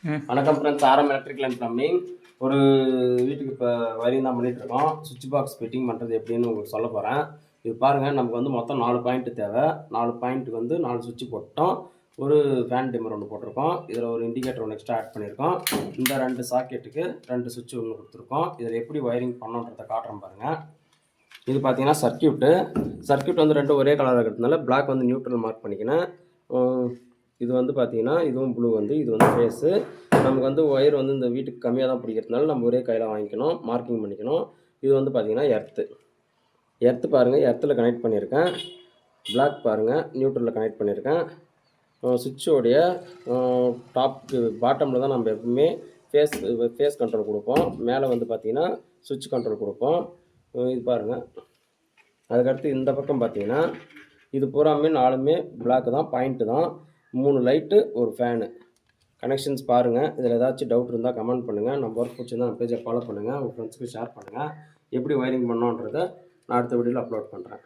வணக்கம் ஃப்ரெண்ட்ஸ், ஆரம் electrical and plumbing. ஒரு வீட்டுக்கு இப்போ வயரிங் தான் பண்ணிகிட்ருக்கோம். சுவிட்ச் பாக்ஸ் ஃபிட்டிங் பண்ணுறது எப்படின்னு உங்களுக்கு சொல்ல போகிறேன். இது பாருங்கள், நமக்கு வந்து மொத்தம் 4 பாயிண்ட்டு தேவை. 4 பாயிண்ட்டுக்கு வந்து 4 சுவிட்ச் போட்டோம். ஒரு ஃபேன் டிம்மர் ஒன்று போட்டிருக்கோம். இதில் ஒரு இண்டிகேட்டர் ஒன்று எக்ஸ்ட்ரா ஆட் பண்ணியிருக்கோம். இந்த 2 சாக்கெட்டுக்கு 2 சுவிட்ச் ஒன்று கொடுத்துருக்கோம். இதில் எப்படி வயரிங் பண்ணோன்றதை காட்டுறோம் பாருங்கள். இது பார்த்தீங்கன்னா சர்க்கியூட் வந்து 2 ஒரே கலராக இருக்கிறதுனால பிளாக் வந்து நியூட்ரல் மார்க் பண்ணிக்கினேன். இது வந்து பார்த்தீங்கன்னா இதுவும் ப்ளூ வந்து இது வந்து ஃபேஸு. நமக்கு வந்து ஒயர் வந்து இந்த வீட்டுக்கு கம்மியாக தான் பிடிக்கிறதுனால நம்ம ஒரே கையில் வாங்கிக்கணும், மார்க்கிங் பண்ணிக்கணும். இது வந்து பார்த்தீங்கன்னா எர்த்து பாருங்கள், எர்த்தில் கனெக்ட் பண்ணியிருக்கேன். பிளாக் பாருங்கள், நியூட்ரலில் கனெக்ட் பண்ணியிருக்கேன். சுவிட்சோடைய டாப்க்கு பாட்டமில் தான் நம்ம எப்பவுமே ஃபேஸ் கண்ட்ரோல் கொடுப்போம். மேலே வந்து பார்த்தீங்கன்னா சுவிட்ச் கண்ட்ரோல் கொடுப்போம். இது பாருங்கள். அதுக்கடுத்து இந்த பக்கம் பார்த்தீங்கன்னா இது பூராமே 4மே பிளாக் தான், பாயிண்ட்டு தான். 3 லைட்டு, ஒரு ஃபேனு. கனெக்ஷன்ஸ் பாருங்கள். இதில் ஏதாச்சும் டவுட் இருந்தால் கமெண்ட் பண்ணுங்கள். நம்ம ஒர்க் பிடிச்சிருந்தா நம்ம பேஜை ஃபாலோ பண்ணுங்கள். உங்கள் ஃப்ரெண்ட்ஸுக்கு ஷேர் பண்ணுங்கள். எப்படி வயரிங் பண்ணோன்றதை நான் அடுத்த வீடியோவில் அப்லோட் பண்ணுறேன்.